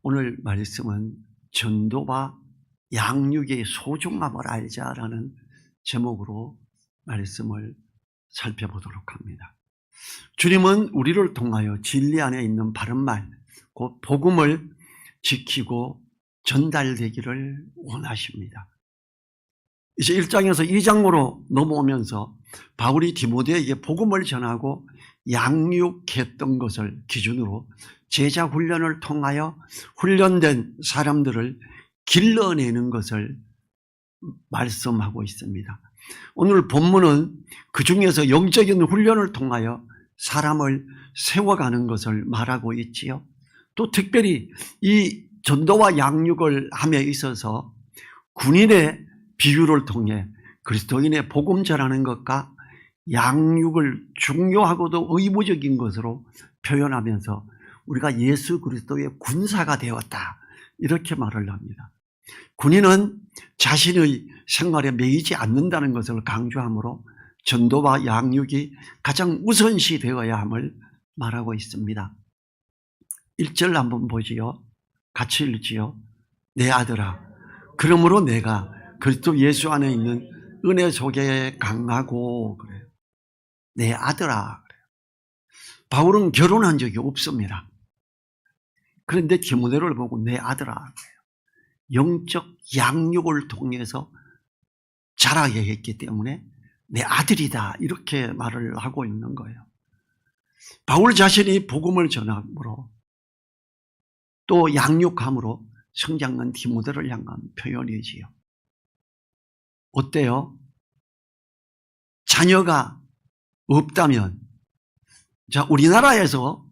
오늘 말씀은 전도와 양육의 소중함을 알자라는 제목으로 말씀을 살펴보도록 합니다. 주님은 우리를 통하여 진리 안에 있는 바른 말, 곧 복음을 지키고 전달되기를 원하십니다. 이제 1장에서 2장으로 넘어오면서 바울이 디모데에게 복음을 전하고 양육했던 것을 기준으로 제자 훈련을 통하여 훈련된 사람들을 길러내는 것을 말씀하고 있습니다. 오늘 본문은 그 중에서 영적인 훈련을 통하여 사람을 세워가는 것을 말하고 있지요. 또 특별히 이 전도와 양육을 함에 있어서 군인의 비유를 통해 그리스도인의 복음 전하는 것과 양육을 중요하고도 의무적인 것으로 표현하면서 우리가 예수 그리스도의 군사가 되었다, 이렇게 말을 합니다. 군인은 자신의 생활에 매이지 않는다는 것을 강조하므로 전도와 양육이 가장 우선시 되어야 함을 말하고 있습니다. 1절 한번 보지요. 같이 읽지요. 내 아들아, 그러므로 내가 그리스도 예수 안에 있는 은혜 속에 강하고, 그래요. 내 아들아. 그래요. 바울은 결혼한 적이 없습니다. 그런데 디모데를 보고 내 아들아, 그래요. 영적 양육을 통해서 자라게 했기 때문에 내 아들이다, 이렇게 말을 하고 있는 거예요. 바울 자신이 복음을 전함으로 또 양육함으로 성장한 디모데를 향한 표현이지요. 어때요? 자녀가 없다면, 자, 우리나라에서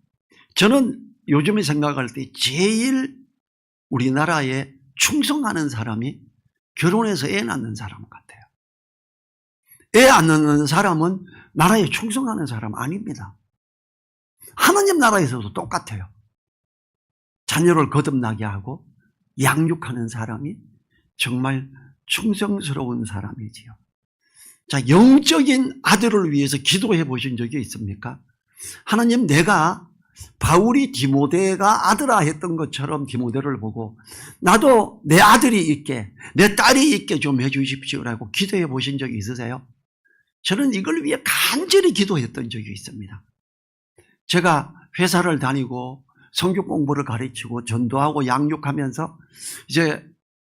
저는 요즘에 생각할 때 제일 우리나라에 충성하는 사람이 결혼해서 애 낳는 사람 같아요. 애 안 낳는 사람은 나라에 충성하는 사람 아닙니다. 하나님 나라에서도 똑같아요. 자녀를 거듭나게 하고 양육하는 사람이 정말 충성스러운 사람이지요. 자, 영적인 아들을 위해서 기도해 보신 적이 있습니까? 하나님, 내가 바울이 디모데가 아들아 했던 것처럼 디모데를 보고 나도 내 아들이 있게, 내 딸이 있게 좀 해주십시오라고 기도해 보신 적이 있으세요? 저는 이걸 위해 간절히 기도했던 적이 있습니다. 제가 회사를 다니고 성경 공부를 가르치고 전도하고 양육하면서 이제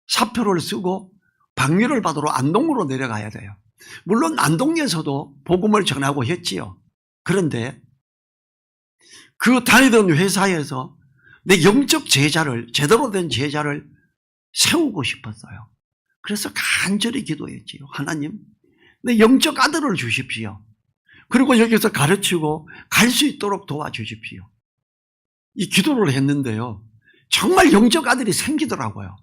사표를 쓰고 방위를 받으러 안동으로 내려가야 돼요. 물론 안동에서도 복음을 전하고 했지요. 그런데 그 다니던 회사에서 내 영적 제자를, 제대로 된 제자를 세우고 싶었어요. 그래서 간절히 기도했지요. 하나님, 내 영적 아들을 주십시오. 그리고 여기서 가르치고 갈 수 있도록 도와주십시오. 이 기도를 했는데요, 정말 영적 아들이 생기더라고요.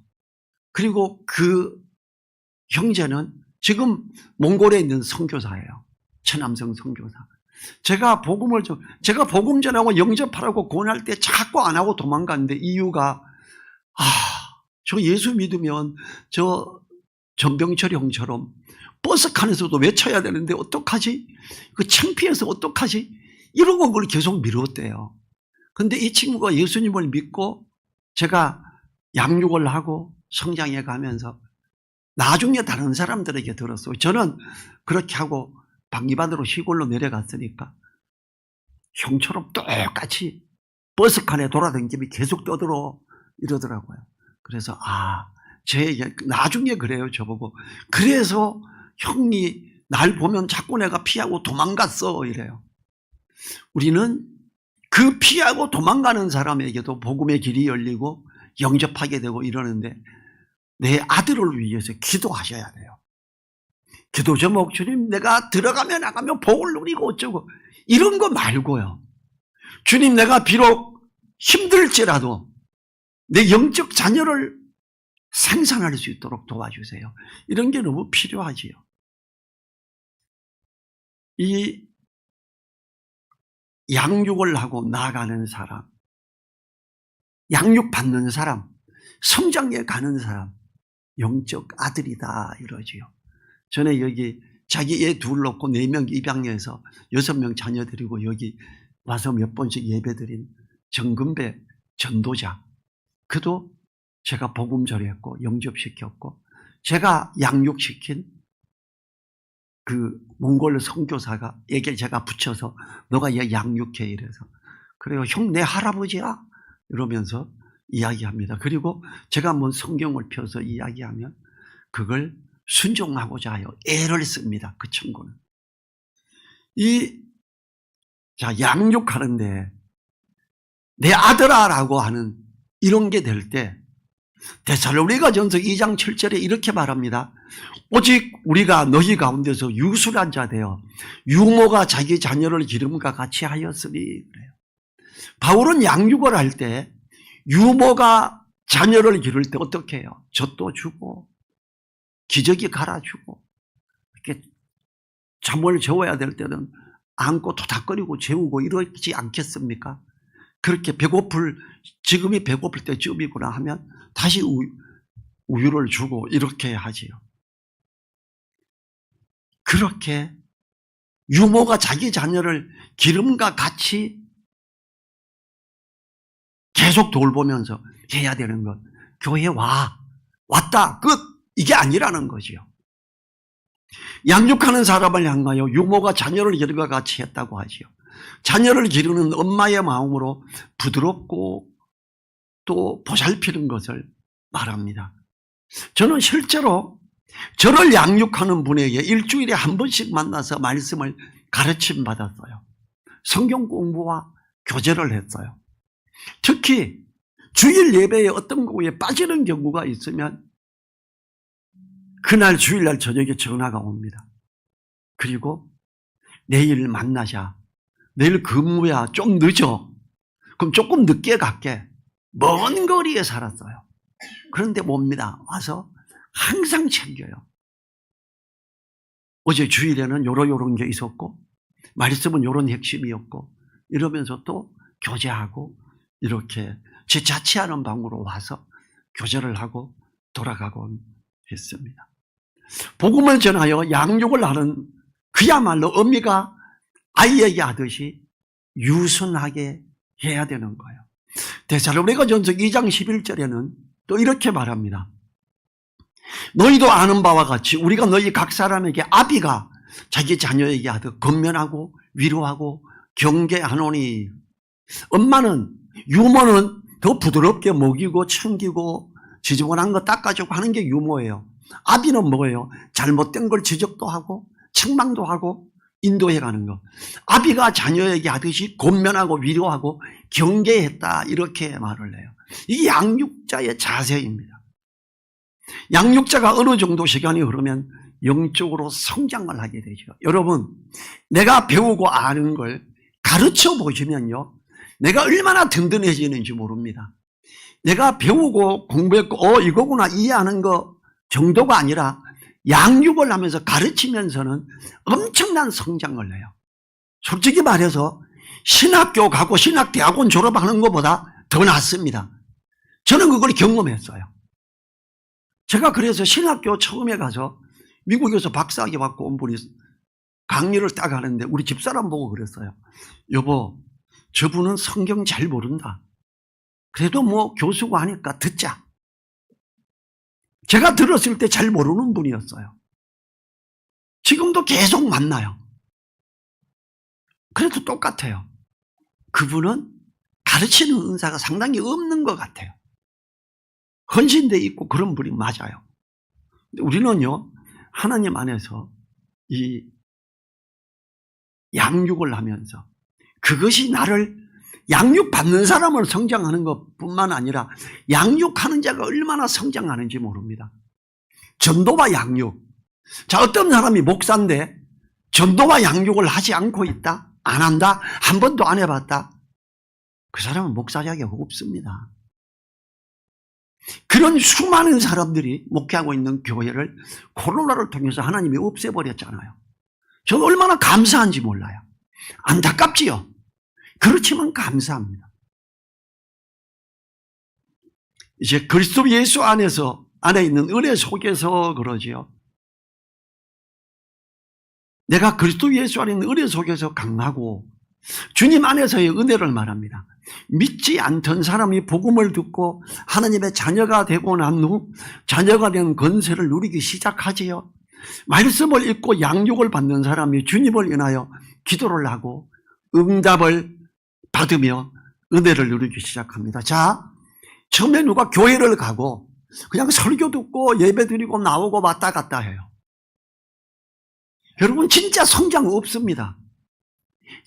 그리고 그 형제는 지금 몽골에 있는 선교사예요. 최남성 선교사. 제가 복음 전하고 영접하라고 권할 때 자꾸 안 하고 도망갔는데 이유가, 저 예수 믿으면 저 전병철 형처럼 버스 칸에서도 외쳐야 되는데 어떡하지? 그 창피해서 어떡하지? 이러고 그걸 계속 미뤘대요. 근데 이 친구가 예수님을 믿고 제가 양육을 하고 성장해 가면서 나중에 다른 사람들에게 들었어요. 저는 그렇게 하고 방위반으로 시골로 내려갔으니까 형처럼 똑같이 버스칸에 돌아다니며 계속 떠들어 이러더라고요. 그래서 나중에 그래요, 저보고. 그래서 형이 날 보면 자꾸 내가 피하고 도망갔어, 이래요. 우리는 그 피하고 도망가는 사람에게도 복음의 길이 열리고 영접하게 되고 이러는데 내 아들을 위해서 기도하셔야 돼요. 기도 제목, 주님, 내가 들어가면 나가면 복을 누리고 어쩌고 이런 거 말고요. 주님, 내가 비록 힘들지라도 내 영적 자녀를 생산할 수 있도록 도와주세요. 이런 게 너무 필요하지요. 이 양육을 하고 나아가는 사람, 양육받는 사람, 성장해 가는 사람, 영적 아들이다, 이러지요. 전에 여기 자기 애 둘 놓고 4명 입양해서 6명 자녀 드리고 여기 와서 몇 번씩 예배 드린 정금배 전도자, 그도 제가 복음 전했고 영접시켰고 제가 양육시킨 그 몽골 선교사가 얘기를 제가 붙여서 너가 얘 양육해 이래서 그래요. 형 내 할아버지야 이러면서 이야기합니다. 그리고 제가 뭐 성경을 펴서 이야기하면 그걸 순종하고자 하여 애를 씁니다. 그 친구는. 양육하는데 내 아들아라고 하는 이런 게 될 때 데살로니가전서 2장 7절에 이렇게 말합니다. 오직 우리가 너희 가운데서 유술한 자 되어 유모가 자기 자녀를 기름과 같이 하였으니 그래요. 바울은 양육을 할 때 유모가 자녀를 기를 때 어떻게 해요? 젖도 주고 기저귀 갈아주고 이렇게 잠을 재워야 될 때는 안고 토닥거리고 재우고 이러지 않겠습니까? 그렇게 지금이 배고플 때쯤이구나 하면 다시 우유를 주고 이렇게 하지요. 그렇게 유모가 자기 자녀를 기름과 같이 계속 돌보면서 해야 되는 것. 교회에 왔다, 끝! 이게 아니라는 거지요. 양육하는 사람을 향하여 유모가 자녀를 기름과 같이 했다고 하지요. 자녀를 기르는 엄마의 마음으로 부드럽고 또 보살피는 것을 말합니다. 저는 실제로 저를 양육하는 분에게 일주일에 한 번씩 만나서 말씀을 가르침 받았어요. 성경 공부와 교제를 했어요. 특히 주일 예배에 어떤 거에 빠지는 경우가 있으면 그날 주일날 저녁에 전화가 옵니다. 그리고 내일 만나자. 내일 근무야. 좀 늦어. 그럼 조금 늦게 갈게. 먼 거리에 살았어요. 그런데 옵니다. 와서 항상 챙겨요. 어제 주일에는 요런 게 있었고 말씀은 요런 핵심이었고 이러면서 또 교제하고 이렇게 제 자취하는 방으로 와서 교제를 하고 돌아가곤 했습니다. 복음을 전하여 양육을 하는 그야말로 어미가 아이에게 하듯이 유순하게 해야 되는 거예요. 데살로니가전서 2장 11절에는 또 이렇게 말합니다. 너희도 아는 바와 같이 우리가 너희 각 사람에게 아비가 자기 자녀에게 하듯 권면하고 위로하고 경계하노니 엄마는 유모는 더 부드럽게 먹이고 챙기고 지저분한 거 닦아주고 하는 게 유모예요. 아비는 뭐예요? 잘못된 걸 지적도 하고 책망도 하고 인도해 가는 거. 아비가 자녀에게 하듯이 권면하고 위로하고 경계했다 이렇게 말을 해요. 이게 양육자의 자세입니다. 양육자가 어느 정도 시간이 흐르면 영적으로 성장을 하게 되죠. 여러분, 내가 배우고 아는 걸 가르쳐 보시면요, 내가 얼마나 든든해지는지 모릅니다. 내가 배우고 공부했고 이거구나 이해하는 거 정도가 아니라 양육을 하면서 가르치면서는 엄청난 성장을 해요. 솔직히 말해서 신학교 가고 신학대학원 졸업하는 것보다 더 낫습니다. 저는 그걸 경험했어요. 제가 그래서 신학교 처음에 가서 미국에서 박사학위 받고 온 분이 강의를 딱 하는데 우리 집사람 보고 그랬어요. 여보, 저분은 성경 잘 모른다. 그래도 뭐 교수고 하니까 듣자. 제가 들었을 때 잘 모르는 분이었어요. 지금도 계속 만나요. 그래도 똑같아요. 그분은 가르치는 은사가 상당히 없는 것 같아요. 헌신돼 있고 그런 분이 맞아요. 우리는요, 하나님 안에서 이 양육을 하면서 그것이 나를 양육받는 사람을 성장하는 것뿐만 아니라 양육하는 자가 얼마나 성장하는지 모릅니다. 전도와 양육. 자, 어떤 사람이 목사인데 전도와 양육을 하지 않고 있다? 안 한다? 한 번도 안 해봤다? 그 사람은 목사 자격 없습니다. 그런 수많은 사람들이 목회하고 있는 교회를 코로나를 통해서 하나님이 없애버렸잖아요. 저는 얼마나 감사한지 몰라요. 안타깝지요. 그렇지만 감사합니다. 이제 그리스도 예수 안에 있는 은혜 속에서 그러지요. 내가 그리스도 예수 안에 있는 은혜 속에서 강하고 주님 안에서의 은혜를 말합니다. 믿지 않던 사람이 복음을 듣고 하나님의 자녀가 되고 난 후 자녀가 된 권세를 누리기 시작하지요. 말씀을 읽고 양육을 받는 사람이 주님을 인하여 기도를 하고 응답을 받으며 은혜를 누리기 시작합니다. 자, 처음에 누가 교회를 가고 그냥 설교 듣고 예배 드리고 나오고 왔다 갔다 해요. 여러분, 진짜 성장 없습니다.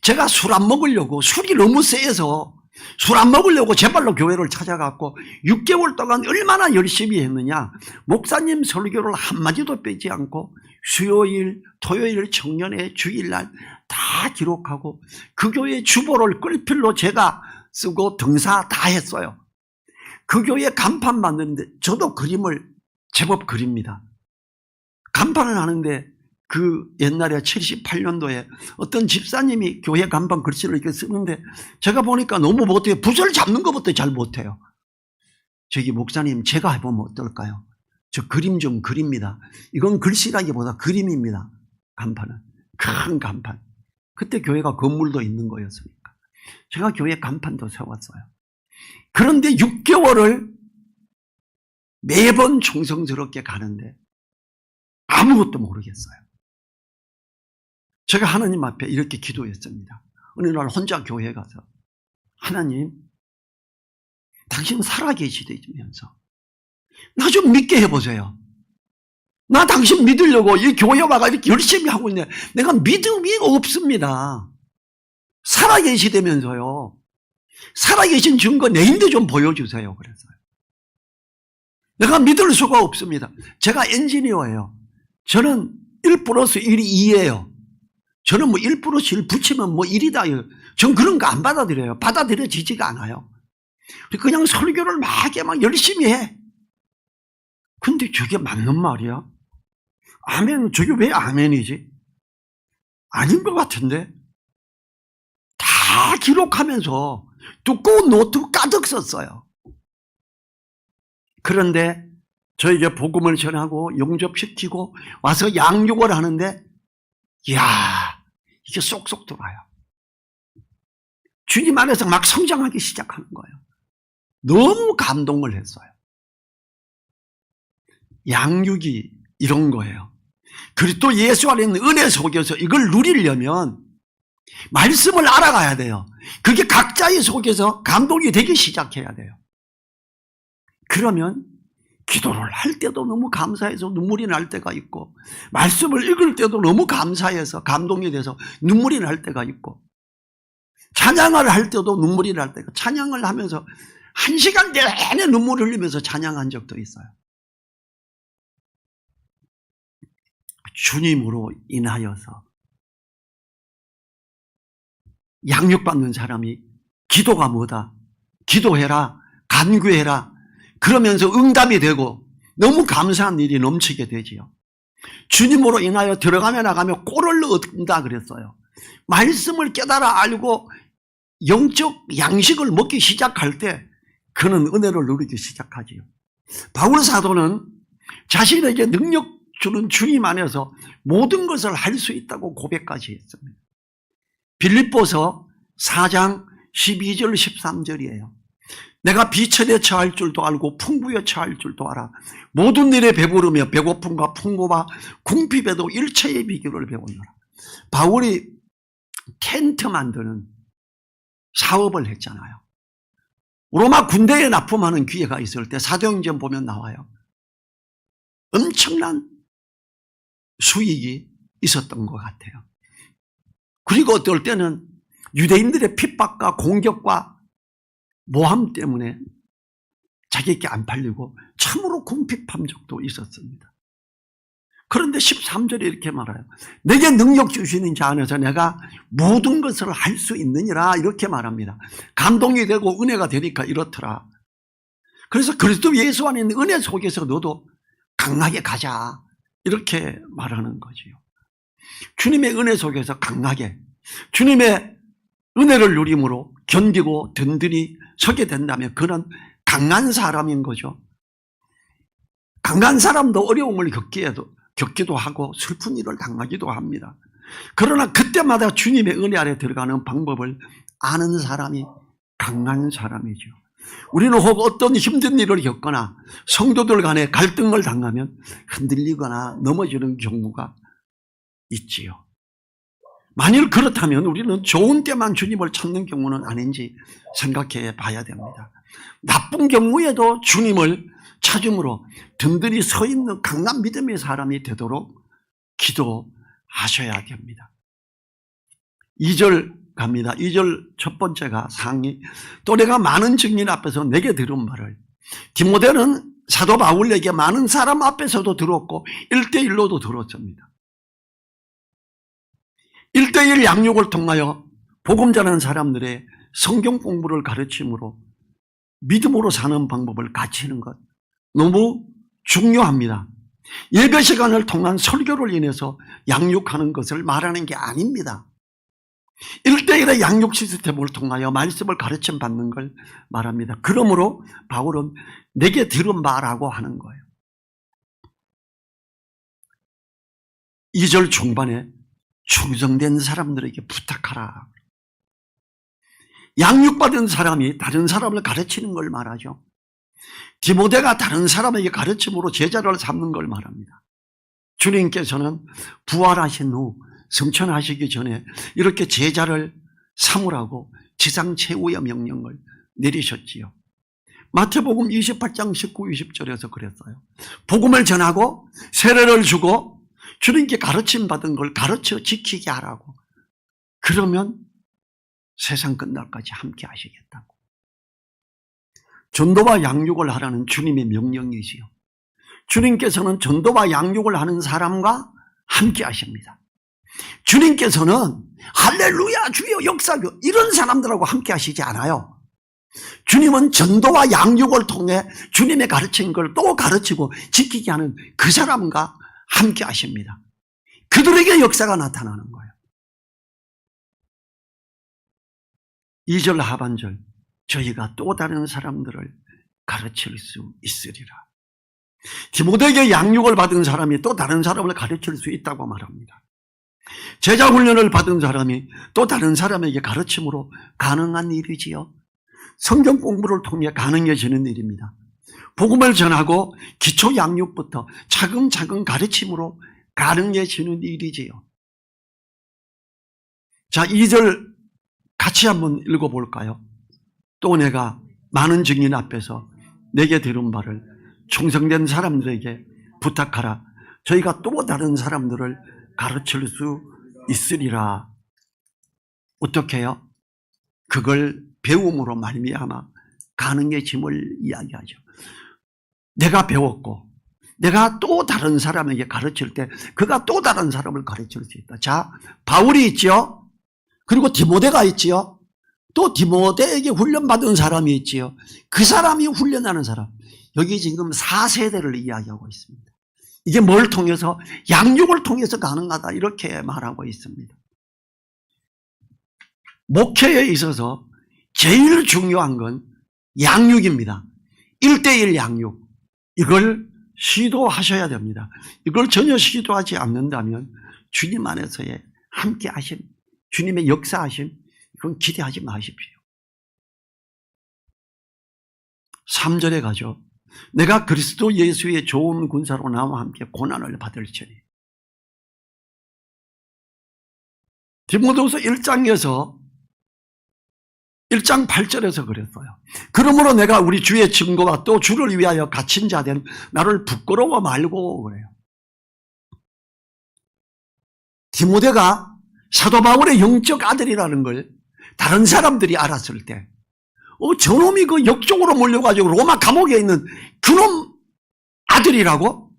제가 술 안 먹으려고, 술이 너무 세서 술 안 먹으려고 제발로 교회를 찾아갔고 6개월 동안 얼마나 열심히 했느냐. 목사님 설교를 한마디도 빼지 않고 수요일, 토요일, 청년회, 주일날 다 기록하고 그 교회 주보를 끌필로 제가 쓰고 등사 다 했어요. 그 교회 간판 만드는데 저도 그림을 제법 그립니다. 간판을 하는데 그 옛날에 78년도에 어떤 집사님이 교회 간판 글씨를 이렇게 쓰는데 제가 보니까 너무 못해요. 붓을 잡는 것부터 잘 못해요. 저기 목사님, 제가 해보면 어떨까요? 저 그림 좀 그립니다. 이건 글씨라기보다 그림입니다. 간판은. 큰 간판. 그때 교회가 건물도 있는 거였으니까. 제가 교회 간판도 세웠어요. 그런데 6개월을 매번 충성스럽게 가는데 아무것도 모르겠어요. 제가 하나님 앞에 이렇게 기도했습니다. 어느 날 혼자 교회에 가서 하나님, 당신 살아계시다면서 나 좀 믿게 해보세요. 나 당신 믿으려고 이 교회 와가 이렇게 열심히 하고 있는데 내가 믿음이 없습니다. 살아계시다면서요. 살아계신 증거 내인데 좀 보여주세요. 그랬어요. 내가 믿을 수가 없습니다. 제가 엔지니어예요. 저는 1 플러스 1이 2예요. 저는 뭐 1 플러스 1 붙이면 뭐 1이다. 전 그런 거 안 받아들여요. 받아들여지지가 않아요. 그냥 설교를 막 열심히 해. 근데 저게 맞는 말이야? 아멘, 저게 왜 아멘이지? 아닌 것 같은데? 다 기록하면서 두꺼운 노트 가득 썼어요. 그런데 저에게 복음을 전하고 영접시키고 와서 양육을 하는데 이야, 이게 쏙쏙 들어와요. 주님 안에서 막 성장하기 시작하는 거예요. 너무 감동을 했어요. 양육이 이런 거예요. 그리스도 예수 안에 있는 은혜 속에서 이걸 누리려면 말씀을 알아가야 돼요. 그게 각자의 속에서 감동이 되기 시작해야 돼요. 그러면 기도를 할 때도 너무 감사해서 눈물이 날 때가 있고 말씀을 읽을 때도 너무 감사해서 감동이 돼서 눈물이 날 때가 있고 찬양을 할 때도 눈물이 날 때가, 찬양을 하면서 1시간 내내 눈물을 흘리면서 찬양한 적도 있어요. 주님으로 인하여서 양육받는 사람이 기도가 뭐다? 기도해라, 간구해라. 그러면서 응답이 되고 너무 감사한 일이 넘치게 되지요. 주님으로 인하여 들어가며 나가며 꼴을 얻는다 그랬어요. 말씀을 깨달아 알고 영적 양식을 먹기 시작할 때 그는 은혜를 누리기 시작하지요. 바울 사도는 자신에게 능력 주는 주님 안에서 모든 것을 할 수 있다고 고백까지 했습니다. 빌립보서 4장 12절 13절이에요. 내가 비천에 처할 줄도 알고 풍부에 처할 줄도 알아. 모든 일에 배부르며 배고픔과 풍부와 궁핍에도 일체의 비결을 배우노라. 바울이 텐트 만드는 사업을 했잖아요. 로마 군대에 납품하는 기회가 있을 때 사도행전 보면 나와요. 엄청난 수익이 있었던 것 같아요. 그리고 어떨 때는 유대인들의 핍박과 공격과 모함 때문에 자기에게 안 팔리고 참으로 궁핍한 적도 있었습니다. 그런데 13절에 이렇게 말해요. 내게 능력 주시는 자 안에서 내가 모든 것을 할 수 있느니라 이렇게 말합니다. 감동이 되고 은혜가 되니까 이렇더라. 그래서 그리스도 예수 안에 있는 은혜 속에서 너도 강하게 가자 이렇게 말하는 거지요. 주님의 은혜 속에서 강하게 주님의 은혜를 누림으로 견디고 든든히 서게 된다면 그는 강한 사람인 거죠. 강한 사람도 어려움을 겪기도 하고 슬픈 일을 당하기도 합니다. 그러나 그때마다 주님의 은혜 아래 들어가는 방법을 아는 사람이 강한 사람이죠. 우리는 혹 어떤 힘든 일을 겪거나 성도들 간에 갈등을 당하면 흔들리거나 넘어지는 경우가 있지요. 만일 그렇다면 우리는 좋은 때만 주님을 찾는 경우는 아닌지 생각해 봐야 됩니다. 나쁜 경우에도 주님을 찾음으로 든든히 서 있는 강한 믿음의 사람이 되도록 기도하셔야 됩니다. 2절 갑니다. 2절 첫 번째가 상이 또 내가 많은 증인 앞에서 내게 들은 말을 디모데는 사도 바울에게 많은 사람 앞에서도 들었고 1대1로도 들었습니다. 1대1 양육을 통하여 복음 전하는 사람들의 성경 공부를 가르침으로 믿음으로 사는 방법을 가르치는 것 너무 중요합니다. 예배 시간을 통한 설교를 인해서 양육하는 것을 말하는 게 아닙니다. 1대1의 양육 시스템을 통하여 말씀을 가르침 받는 걸 말합니다. 그러므로 바울은 내게 들은 바라고 하는 거예요. 2절 중반에 충성된 사람들에게 부탁하라. 양육받은 사람이 다른 사람을 가르치는 걸 말하죠. 디모데가 다른 사람에게 가르침으로 제자를 삼는 걸 말합니다. 주님께서는 부활하신 후 승천하시기 전에 이렇게 제자를 삼으라고 지상 최후의 명령을 내리셨지요. 마태복음 28장 19, 20절에서 그랬어요. 복음을 전하고 세례를 주고 주님께 가르침 받은 걸 가르쳐 지키게 하라고. 그러면 세상 끝날까지 함께 하시겠다고. 전도와 양육을 하라는 주님의 명령이지요. 주님께서는 전도와 양육을 하는 사람과 함께 하십니다. 주님께서는 할렐루야 주여 역사교 이런 사람들하고 함께 하시지 않아요. 주님은 전도와 양육을 통해 주님의 가르친 걸 또 가르치고 지키게 하는 그 사람과 함께 하십니다. 그들에게 역사가 나타나는 거예요. 2절 하반절 저희가 또 다른 사람들을 가르칠 수 있으리라. 디모데에게 양육을 받은 사람이 또 다른 사람을 가르칠 수 있다고 말합니다. 제자 훈련을 받은 사람이 또 다른 사람에게 가르침으로 가능한 일이지요. 성경 공부를 통해 가능해지는 일입니다. 복음을 전하고 기초 양육부터 차근차근 가르침으로 가능해지는 일이지요. 자, 2절 같이 한번 읽어볼까요? 또 내가 많은 증인 앞에서 내게 들은 바를 충성된 사람들에게 부탁하라. 저희가 또 다른 사람들을 가르칠 수 있으리라. 어떻게 해요? 그걸 배움으로 말미암아 가능해짐을 이야기하죠. 내가 배웠고 내가 또 다른 사람에게 가르칠 때 그가 또 다른 사람을 가르칠 수 있다. 자, 바울이 있지요. 그리고 디모데가 있지요. 또 디모데에게 훈련받은 사람이 있지요. 그 사람이 훈련하는 사람. 여기 지금 4세대를 이야기하고 있습니다. 이게 뭘 통해서? 양육을 통해서 가능하다 이렇게 말하고 있습니다. 목회에 있어서 제일 중요한 건 양육입니다. 1대1 양육. 이걸 시도하셔야 됩니다. 이걸 전혀 시도하지 않는다면 주님 안에서의 함께 하심, 주님의 역사하심, 그건 기대하지 마십시오. 3절에 가죠. 내가 그리스도 예수의 좋은 군사로 나와 함께 고난을 받을지니. 디모데후서 1장에서 1장 8절에서 그랬어요. 그러므로 내가 우리 주의 증거와 또 주를 위하여 갇힌 자 된 나를 부끄러워 말고 그래요. 디모데가 사도 바울의 영적 아들이라는 걸 다른 사람들이 알았을 때 저놈이 그 역적으로 몰려가지고 로마 감옥에 있는 그놈 아들이라고?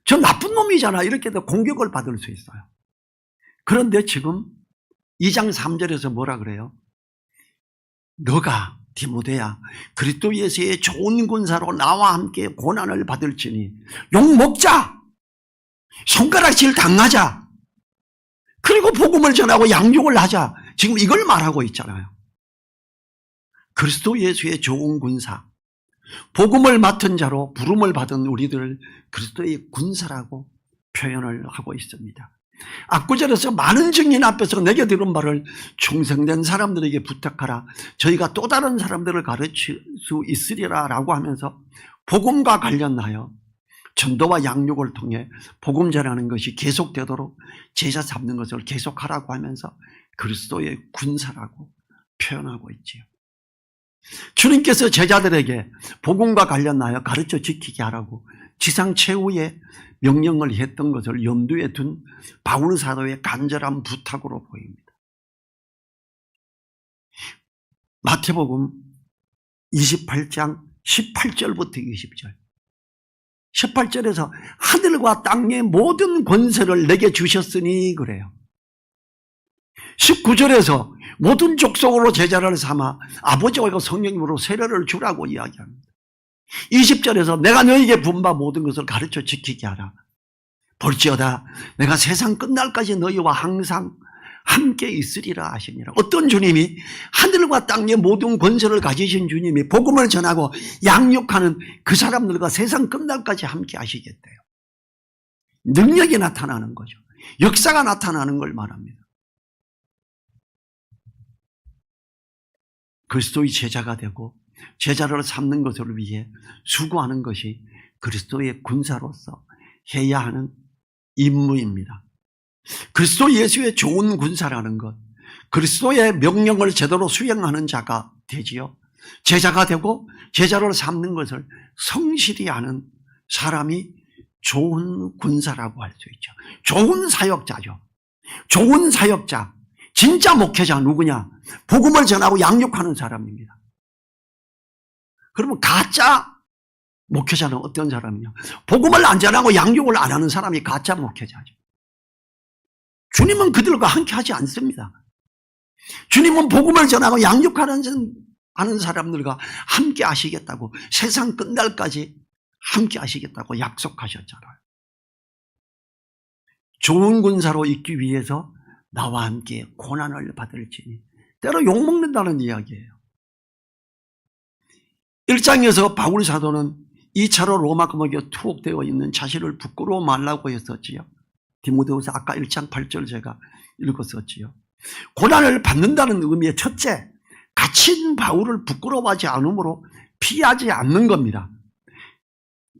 저 나쁜 놈이잖아. 이렇게 공격을 받을 수 있어요. 그런데 지금 2장 3절에서 뭐라 그래요? 너가 디모데야 그리스도 예수의 좋은 군사로 나와 함께 고난을 받을지니 욕 먹자, 손가락질 당하자, 그리고 복음을 전하고 양육을 하자. 지금 이걸 말하고 있잖아요. 그리스도 예수의 좋은 군사, 복음을 맡은 자로 부름을 받은 우리들을 그리스도의 군사라고 표현을 하고 있습니다. 압구절에서 많은 증인 앞에서 내게 들은 말을 충성된 사람들에게 부탁하라. 저희가 또 다른 사람들을 가르칠 수 있으리라 라고 하면서 복음과 관련하여 전도와 양육을 통해 복음 전하는 것이 계속되도록 제자 삼는 것을 계속하라고 하면서 그리스도의 군사라고 표현하고 있지요. 주님께서 제자들에게 복음과 관련하여 가르쳐 지키게 하라고 지상 최후의 명령을 했던 것을 염두에 둔 바울 사도의 간절한 부탁으로 보입니다. 마태복음 28장 18절부터 20절. 18절에서 하늘과 땅의 모든 권세를 내게 주셨으니 그래요. 19절에서 모든 족속으로 제자를 삼아 아버지와 성령님으로 세례를 주라고 이야기합니다. 20절에서 내가 너에게 분 바 모든 것을 가르쳐 지키게 하라. 볼지어다 내가 세상 끝날까지 너희와 항상 함께 있으리라 하시니라. 어떤 주님이? 하늘과 땅의 모든 권세를 가지신 주님이 복음을 전하고 양육하는 그 사람들과 세상 끝날까지 함께 하시겠대요. 능력이 나타나는 거죠. 역사가 나타나는 걸 말합니다. 그리스도의 제자가 되고 제자를 삼는 것을 위해 수고하는 것이 그리스도의 군사로서 해야 하는 임무입니다. 그리스도 예수의 좋은 군사라는 것, 그리스도의 명령을 제대로 수행하는 자가 되지요. 제자가 되고 제자를 삼는 것을 성실히 하는 사람이 좋은 군사라고 할 수 있죠. 좋은 사역자죠. 좋은 사역자, 진짜 목회자 누구냐? 복음을 전하고 양육하는 사람입니다. 그러면 가짜 목회자는 어떤 사람이냐? 복음을 안 전하고 양육을 안 하는 사람이 가짜 목회자죠. 주님은 그들과 함께 하지 않습니다. 주님은 복음을 전하고 양육하는 사람들과 함께 하시겠다고, 세상 끝날까지 함께 하시겠다고 약속하셨잖아요. 좋은 군사로 있기 위해서 나와 함께 고난을 받을지니, 때로 욕먹는다는 이야기예요. 1장에서 바울 사도는 2차로 로마 감옥에 투옥되어 있는 자신을 부끄러워 말라고 했었지요. 디모데후서 아까 1장 8절 제가 읽었었지요. 고난을 받는다는 의미의 첫째, 갇힌 바울을 부끄러워하지 않으므로 피하지 않는 겁니다.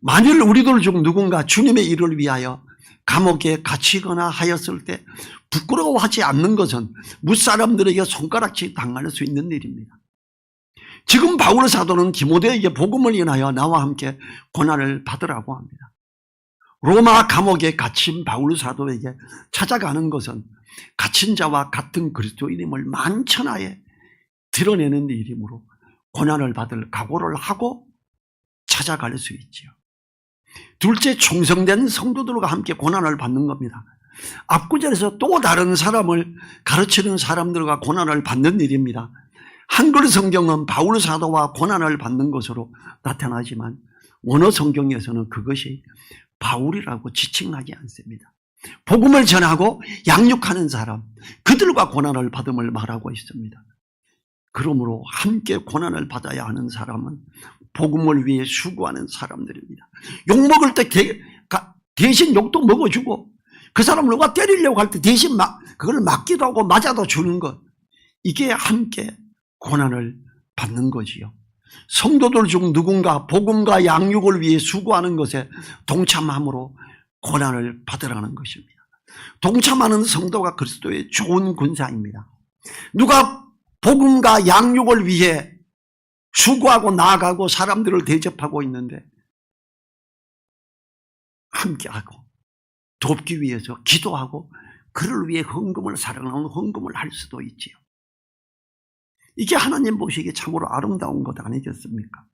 만일 우리들 중 누군가 주님의 일을 위하여 감옥에 갇히거나 하였을 때 부끄러워하지 않는 것은 무사람들에게 손가락질 당할 수 있는 일입니다. 지금 바울 사도는 디모데에게 복음을 인하여 나와 함께 고난을 받으라고 합니다. 로마 감옥에 갇힌 바울 사도에게 찾아가는 것은 갇힌 자와 같은 그리스도인임을 만천하에 드러내는 일이므로 고난을 받을 각오를 하고 찾아갈 수 있지요. 둘째, 충성된 성도들과 함께 고난을 받는 겁니다. 앞구절에서 또 다른 사람을 가르치는 사람들과 고난을 받는 일입니다. 한글 성경은 바울 사도와 고난을 받는 것으로 나타나지만 원어 성경에서는 그것이 바울이라고 지칭하지 않습니다. 복음을 전하고 양육하는 사람, 그들과 고난을 받음을 말하고 있습니다. 그러므로 함께 고난을 받아야 하는 사람은 복음을 위해 수고하는 사람들입니다. 욕 먹을 때 대신 욕도 먹어주고, 그 사람 누가 때리려고 할 때 대신 그걸 맞기도 하고 맞아도 주는 것, 이게 함께 고난을 받는 거지요. 성도들 중 누군가 복음과 양육을 위해 수고하는 것에 동참함으로 고난을 받으라는 것입니다. 동참하는 성도가 그리스도의 좋은 군사입니다. 누가 복음과 양육을 위해 수고하고 나아가고 사람들을 대접하고 있는데 함께하고 돕기 위해서 기도하고 그를 위해 헌금을, 사랑하는 헌금을 할 수도 있지요. 이게 하나님 보시기에 참으로 아름다운 것 아니겠습니까?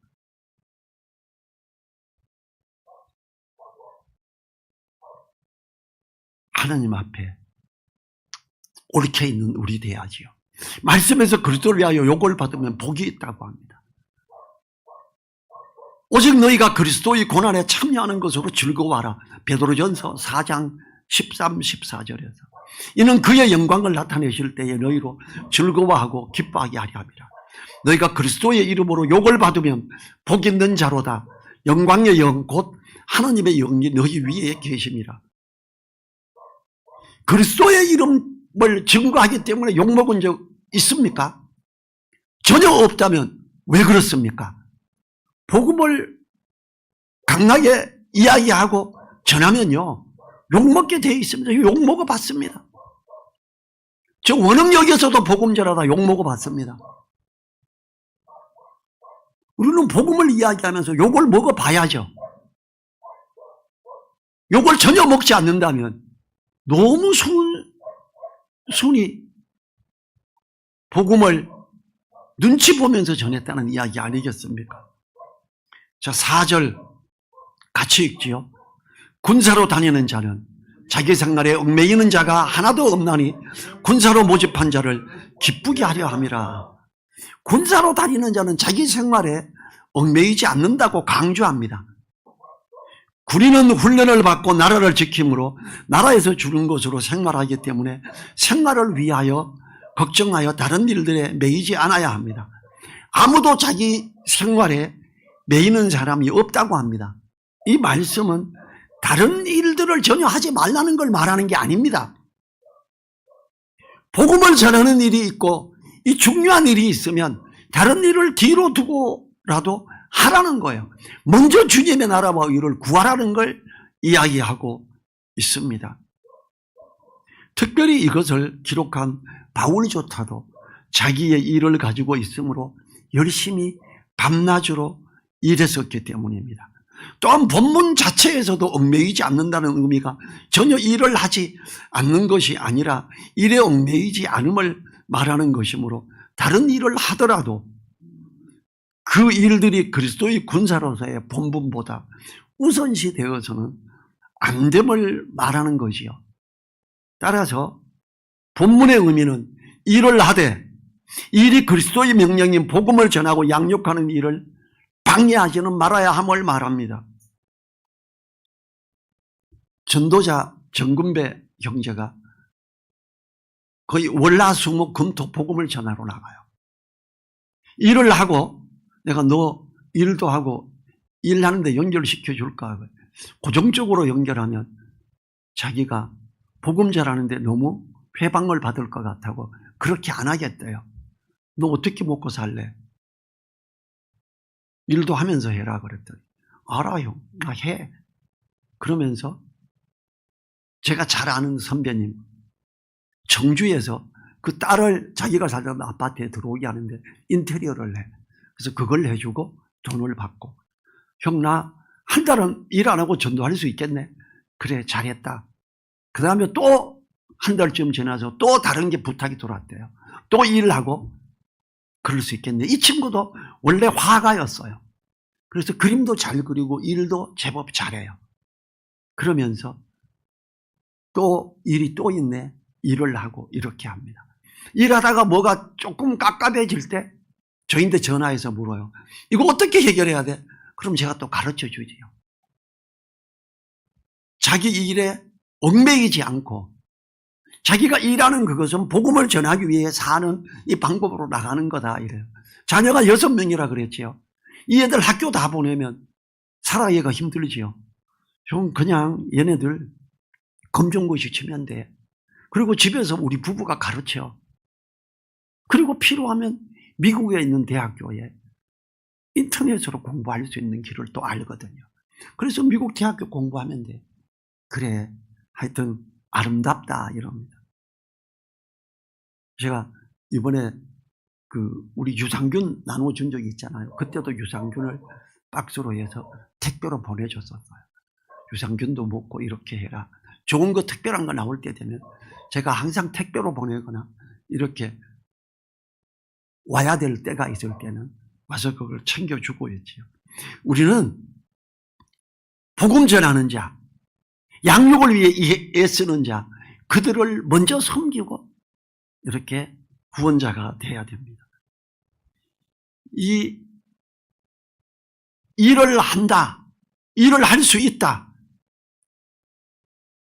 하나님 앞에 옳게 있는 우리 돼야지요. 말씀에서 그리스도를 위하여 욕을 받으면 복이 있다고 합니다. 오직 너희가 그리스도의 고난에 참여하는 것으로 즐거워하라. 베드로전서 4장 13, 14절에서 이는 그의 영광을 나타내실 때에 너희로 즐거워하고 기뻐하게 하려 함이라. 너희가 그리스도의 이름으로 욕을 받으면 복 있는 자로다. 영광의 영 곧 하나님의 영이 너희 위에 계심이라. 그리스도의 이름을 증거하기 때문에 욕먹은 적 있습니까? 전혀 없다면 왜 그렇습니까? 복음을 강하게 이야기하고 전하면요, 욕먹게 되어 있습니다. 욕먹어 봤습니다. 저 원흥역에서도 복음 전하다 욕먹어 봤습니다. 우리는 복음을 이야기하면서 욕을 먹어봐야죠. 욕을 전혀 먹지 않는다면 너무 순히 복음을 눈치 보면서 전했다는 이야기 아니겠습니까? 자, 4절 같이 읽지요. 군사로 다니는 자는 자기 생활에 얽매이는 자가 하나도 없나니 군사로 모집한 자를 기쁘게 하려 함이라. 군사로 다니는 자는 자기 생활에 얽매이지 않는다고 강조합니다. 군인은 훈련을 받고 나라를 지킴으로 나라에서 주는 것으로 생활하기 때문에 생활을 위하여 걱정하여 다른 일들에 매이지 않아야 합니다. 아무도 자기 생활에 매이는 사람이 없다고 합니다. 이 말씀은 다른 일들을 전혀 하지 말라는 걸 말하는 게 아닙니다. 복음을 전하는 일이 있고 이 중요한 일이 있으면 다른 일을 뒤로 두고라도 하라는 거예요. 먼저 주님의 나라와 의를 구하라는 걸 이야기하고 있습니다. 특별히 이것을 기록한 바울조차도 자기의 일을 가지고 있으므로 열심히 밤낮으로 일했었기 때문입니다. 또한 본문 자체에서도 얽매이지 않는다는 의미가 전혀 일을 하지 않는 것이 아니라 일에 얽매이지 않음을 말하는 것이므로 다른 일을 하더라도 그 일들이 그리스도의 군사로서의 본분보다 우선시 되어서는 안 됨을 말하는 것이요. 따라서 본문의 의미는 일을 하되 일이 그리스도의 명령인 복음을 전하고 양육하는 일을 방해하지는 말아야 함을 말합니다. 전도자 정근배 형제가 거의 월화수목 금토 복음을 전하러 나가요. 일을 하고 내가 너 일도 하고 일하는데 연결시켜 줄까? 고정적으로 연결하면 자기가 복음 전하는데 너무 회방을 받을 것 같다고 그렇게 안 하겠대요. 너 어떻게 먹고 살래? 일도 하면서 해라 그랬더니 알아요. 나 해. 그러면서 제가 잘 아는 선배님 청주에서 그 딸을 자기가 살던 아파트에 들어오게 하는데 인테리어를 해. 그래서 그걸 해주고 돈을 받고 형 나 한 달은 일 안 하고 전도할 수 있겠네. 그래 잘했다. 그 다음에 또 한 달쯤 지나서 또 다른 게 부탁이 들어왔대요. 또 일을 하고 그럴 수 있겠네. 이 친구도 원래 화가였어요. 그래서 그림도 잘 그리고 일도 제법 잘해요. 그러면서 또 일이 또 있네. 일을 하고 이렇게 합니다. 일하다가 뭐가 조금 깝깝해질 때 저희한테 전화해서 물어요. 이거 어떻게 해결해야 돼? 그럼 제가 또 가르쳐 주지요. 자기 일에 얽매이지 않고 자기가 일하는 그것은 복음을 전하기 위해 사는 이 방법으로 나가는 거다 이래요. 자녀가 6명이라 그랬지요. 이 애들 학교 다 보내면 살아가기가 힘들지요. 좀 그냥 얘네들 검정고시 치면 돼. 그리고 집에서 우리 부부가 가르쳐. 그리고 필요하면 미국에 있는 대학교에 인터넷으로 공부할 수 있는 길을 또 알거든요. 그래서 미국 대학교 공부하면 돼. 그래, 하여튼 아름답다 이럽니다. 제가 이번에 우리 유산균 나눠준 적이 있잖아요. 그때도 유산균을 박스로 해서 택배로 보내줬었어요. 유산균도 먹고 이렇게 해라. 좋은 거 특별한 거 나올 때 되면 제가 항상 택배로 보내거나 이렇게 와야 될 때가 있을 때는 와서 그걸 챙겨주고 있지요. 우리는 복음 전하는 자, 양육을 위해 애쓰는 자, 그들을 먼저 섬기고 이렇게 구원자가 돼야 됩니다. 이 일을 한다, 일을 할 수 있다.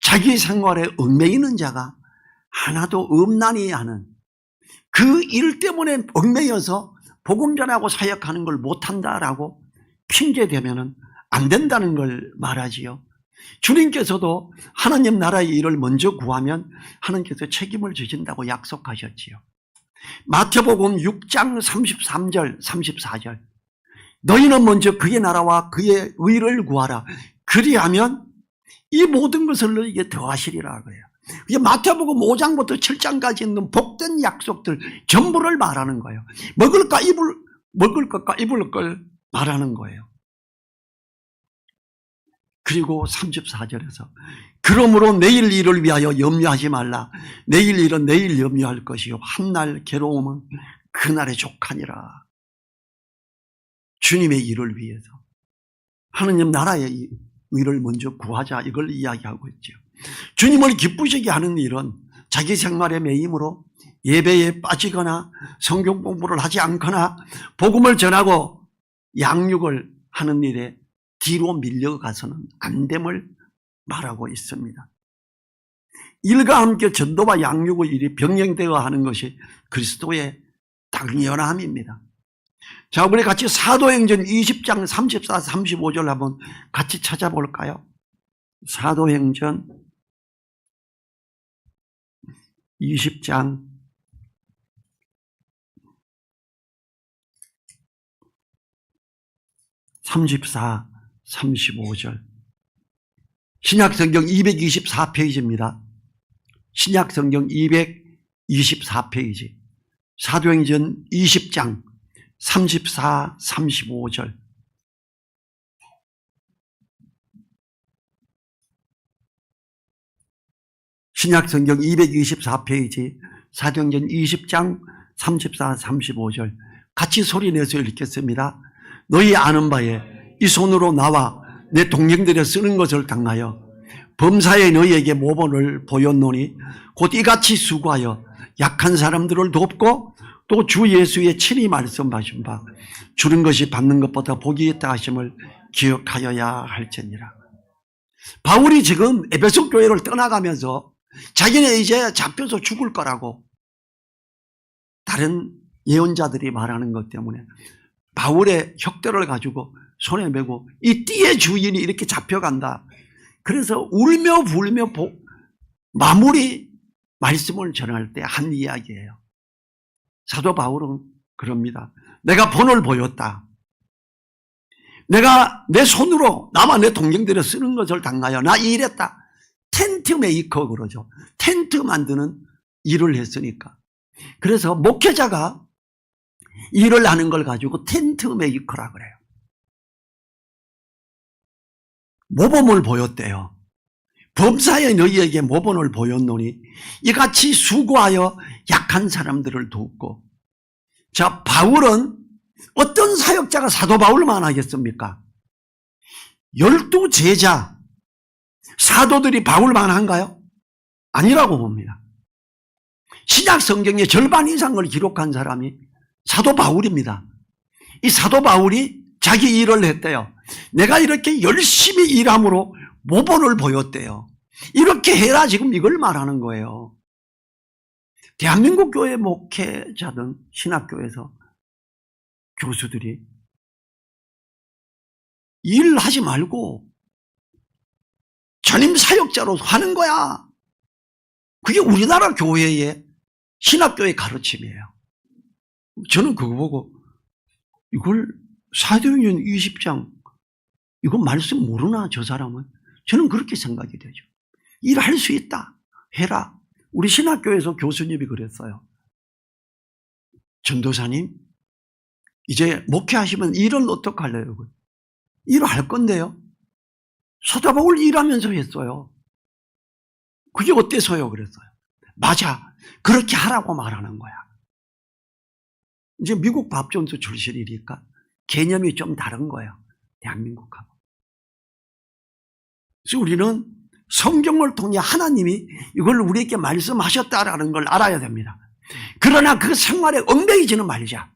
자기 생활에 얽매이는 자가 하나도 없나니 하는 그 일 때문에 얽매여서 복음 전하고 사역하는 걸 못한다라고 핑계대면 안 된다는 걸 말하지요. 주님께서도 하나님 나라의 일을 먼저 구하면 하나님께서 책임을 지신다고 약속하셨지요. 마태복음 6장 33절 34절 너희는 먼저 그의 나라와 그의 의를 구하라. 그리하면 이 모든 것을 너희에게 더하시리라 그래요. 마태복음 5장부터 7장까지 있는 복된 약속들 전부를 말하는 거예요. 먹을 것과 입을 걸 말하는 거예요. 그리고 34절에서 그러므로 내일 일을 위하여 염려하지 말라. 내일 일은 내일 염려할 것이요 한날 괴로움은 그날의 족하니라. 주님의 일을 위해서 하느님 나라의 일을 먼저 구하자, 이걸 이야기하고 있죠. 주님을 기쁘시게 하는 일은 자기 생활의 매임으로 예배에 빠지거나 성경 공부를 하지 않거나 복음을 전하고 양육을 하는 일에 뒤로 밀려가서는 안 됨을 말하고 있습니다. 일과 함께 전도와 양육의 일이 병행되어 하는 것이 그리스도의 당연함입니다. 자, 우리 같이 사도행전 20장 34, 35절 한번 같이 찾아볼까요? 사도행전 20장 34, 35절. 신약성경 224페이지입니다. 신약성경 224페이지. 사도행전 20장 34, 35절. 신약성경 224페이지 사도행전 20장 34, 35절 같이 소리내서 읽겠습니다. 너희 아는 바에 이 손으로 나와 내 동행들에 쓰는 것을 당하여 범사에 너희에게 모본을 보였노니 곧 이같이 수고하여 약한 사람들을 돕고 또 주 예수의 친히 말씀하신 바 주는 것이 받는 것보다 복이 있다 하심을 기억하여야 할지니라. 바울이 지금 에베소 교회를 떠나가면서 자기는 이제 잡혀서 죽을 거라고 다른 예언자들이 말하는 것 때문에 바울의 혁대를 가지고 손에 메고 이 띠의 주인이 이렇게 잡혀간다. 그래서 울며 불며 마무리 말씀을 전할 때 한 이야기예요. 사도 바울은 그럽니다. 내가 본을 보였다. 내가 내 손으로 나와 내 동생들을 쓰는 것을 당하여 나 일했다. 텐트 메이커 그러죠. 텐트 만드는 일을 했으니까. 그래서 목회자가 일을 하는 걸 가지고 텐트 메이커라 그래요. 모범을 보였대요. 범사에 너희에게 모범을 보였노니 이같이 수고하여 약한 사람들을 돕고. 자, 바울은 어떤 사역자가 사도 바울만 하겠습니까? 12 제자 사도들이 바울만 한가요? 아니라고 봅니다. 신약 성경의 절반 이상을 기록한 사람이 사도 바울입니다. 이 사도 바울이 자기 일을 했대요. 내가 이렇게 열심히 일함으로 모본을 보였대요. 이렇게 해라 지금 이걸 말하는 거예요. 대한민국 교회 목회자든 신학교에서 교수들이 일하지 말고 전임 사역자로 하는 거야. 그게 우리나라 교회의 신학교의 가르침이에요. 저는 그거 보고 이걸 사도행전 20장 이거 말씀 모르나 저 사람은? 저는 그렇게 생각이 되죠. 일할 수 있다. 해라. 우리 신학교에서 교수님이 그랬어요. 전도사님 이제 목회하시면 일은 어떻게 할래요? 일을 할 건데요. 사도 바울 일하면서 했어요. 그게 어때서요? 그랬어요. 맞아. 그렇게 하라고 말하는 거야. 이제 미국 밥존스 출신이니까 개념이 좀 다른 거예요. 대한민국하고. 그래서 우리는 성경을 통해 하나님이 이걸 우리에게 말씀하셨다라는 걸 알아야 됩니다. 그러나 그 생활에 얽매이지는 말자.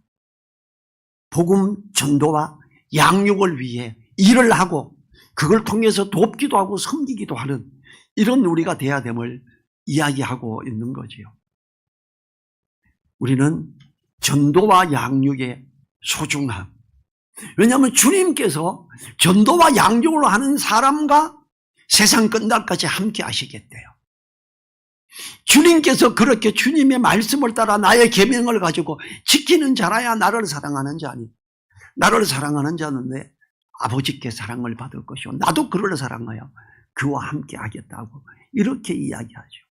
복음 전도와 양육을 위해 일을 하고 그걸 통해서 돕기도 하고 섬기기도 하는 이런 우리가 돼야 됨을 이야기하고 있는 거지요. 우리는 전도와 양육의 소중함. 왜냐하면 주님께서 전도와 양육을 하는 사람과 세상 끝날까지 함께 하시겠대요. 주님께서 그렇게 주님의 말씀을 따라 나의 계명을 가지고 지키는 자라야 나를 사랑하는 자니, 나를 사랑하는 자는 내 아버지께 사랑을 받을 것이요 나도 그를 사랑하여 그와 함께 하겠다고 이렇게 이야기하죠.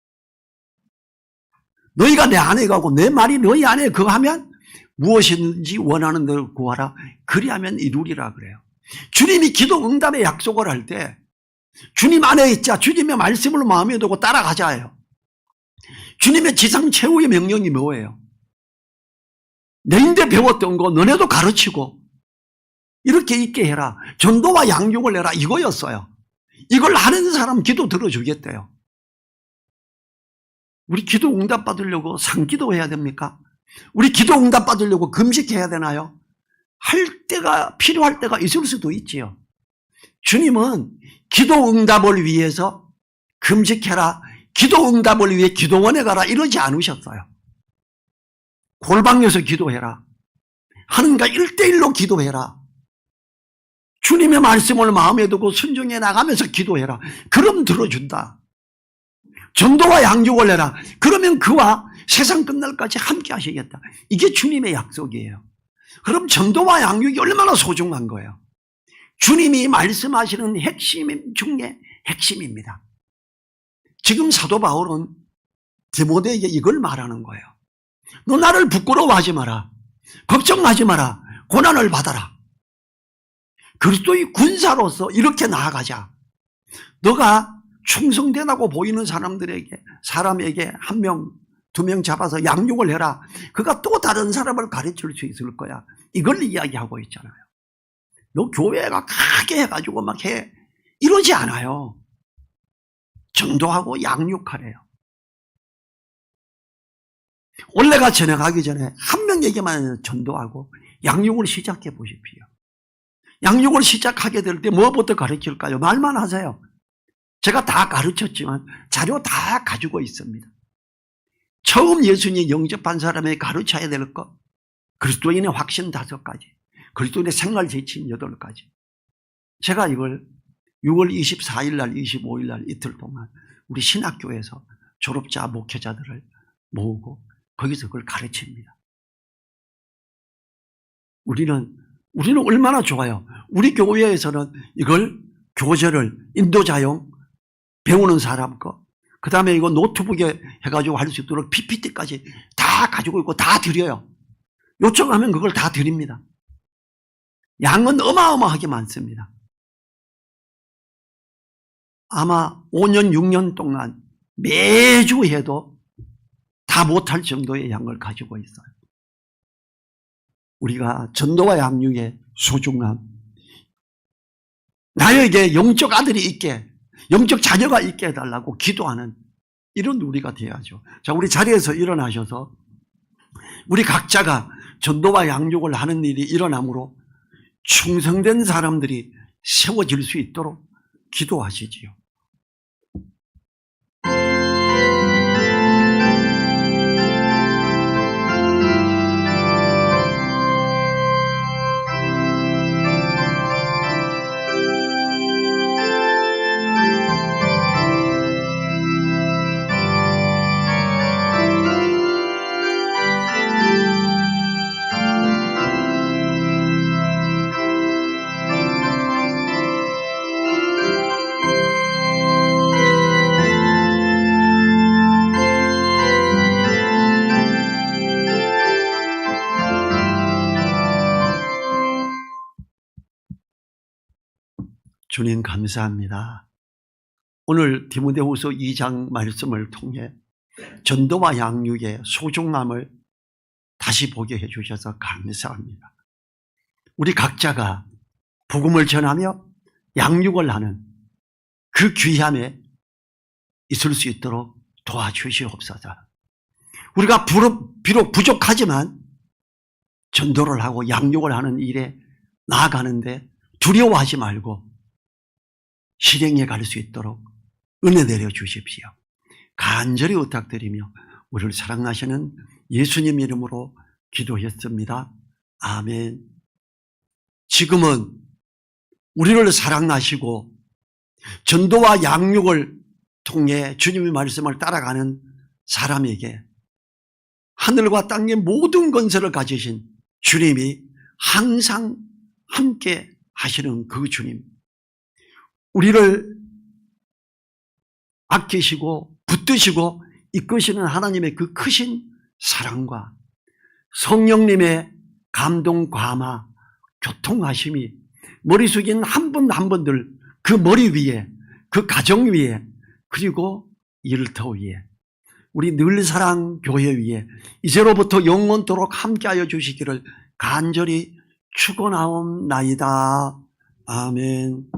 너희가 내 안에 가고 내 말이 너희 안에 거하면 무엇이든지 원하는 대로 구하라 그리하면 이루리라 그래요. 주님이 기도 응답의 약속을 할 때 주님 안에 있자, 주님의 말씀을 마음에 두고 따라가자예요. 주님의 지상 최후의 명령이 뭐예요? 내인데 배웠던 거 너네도 가르치고 이렇게 있게 해라. 전도와 양육을 해라. 이거였어요. 이걸 하는 사람 기도 들어주겠대요. 우리 기도 응답 받으려고 상기도 해야 됩니까? 우리 기도 응답 받으려고 금식해야 되나요? 할 때가, 필요할 때가 있을 수도 있지요. 주님은 기도 응답을 위해서 금식해라, 기도 응답을 위해 기도원에 가라 이러지 않으셨어요. 골방에서 기도해라. 하나님과 1대1로 기도해라. 주님의 말씀을 마음에 두고 순종해 나가면서 기도해라. 그럼 들어준다. 전도와 양육을 해라. 그러면 그와 세상 끝날까지 함께 하시겠다. 이게 주님의 약속이에요. 그럼 전도와 양육이 얼마나 소중한 거예요. 주님이 말씀하시는 핵심 중에 핵심입니다. 지금 사도 바울은 디모데에게 이걸 말하는 거예요. 너 나를 부끄러워하지 마라. 걱정하지 마라. 고난을 받아라. 그리스도의 군사로서 이렇게 나아가자. 너가 충성되다고 보이는 사람에게 한 명, 두 명 잡아서 양육을 해라. 그가 또 다른 사람을 가르칠 수 있을 거야. 이걸 이야기하고 있잖아요. 너 교회가 크게 해가지고 막 해. 이러지 않아요. 전도하고 양육하래요. 올해가 전역하기 전에 한 명에게만 전도하고 양육을 시작해 보십시오. 양육을 시작하게 될 때 뭐부터 가르칠까요? 말만 하세요. 제가 다 가르쳤지만 자료 다 가지고 있습니다. 처음 예수님 영접한 사람에게 가르쳐야 될 것, 그리스도인의 확신 5가지, 그리스도인의 생활 지침 8가지. 제가 이걸 6월 24일 날, 25일 날 이틀 동안 우리 신학교에서 졸업자 목회자들을 모으고 거기서 그걸 가르칩니다. 우리는 얼마나 좋아요. 우리 교회에서는 이걸 교재를 인도자용 배우는 사람 거, 그 다음에 이거 노트북에 해가지고 할 수 있도록 PPT까지 다 가지고 있고 다 드려요. 요청하면 그걸 다 드립니다. 양은 어마어마하게 많습니다. 아마 5년, 6년 동안 매주 해도 다 못할 정도의 양을 가지고 있어요. 우리가 전도와 양육의 소중함, 나에게 영적 아들이 있게, 영적 자녀가 있게 해달라고 기도하는 이런 우리가 되어야죠. 자, 우리 자리에서 일어나셔서 우리 각자가 전도와 양육을 하는 일이 일어나므로 충성된 사람들이 세워질 수 있도록 기도하시지요. 주님 감사합니다. 오늘 디모데후서 2장 말씀을 통해 전도와 양육의 소중함을 다시 보게 해주셔서 감사합니다. 우리 각자가 복음을 전하며 양육을 하는 그 귀함에 있을 수 있도록 도와주시옵소서. 우리가 비록 부족하지만 전도를 하고 양육을 하는 일에 나아가는데 두려워하지 말고 실행해 갈 수 있도록 은혜 내려 주십시오. 간절히 부탁드리며 우리를 사랑하시는 예수님 이름으로 기도했습니다. 아멘. 지금은 우리를 사랑하시고 전도와 양육을 통해 주님의 말씀을 따라가는 사람에게 하늘과 땅의 모든 건설을 가지신 주님이 항상 함께 하시는 그 주님, 우리를 아끼시고 붙드시고 이끄시는 하나님의 그 크신 사랑과 성령님의 감동, 감화, 교통하심이 머릿속에 있는 한 분 한 분들 그 머리 위에, 그 가정 위에, 그리고 일터 위에, 우리 늘사랑 교회 위에 이제로부터 영원토록 함께하여 주시기를 간절히 축원하옵나이다. 아멘.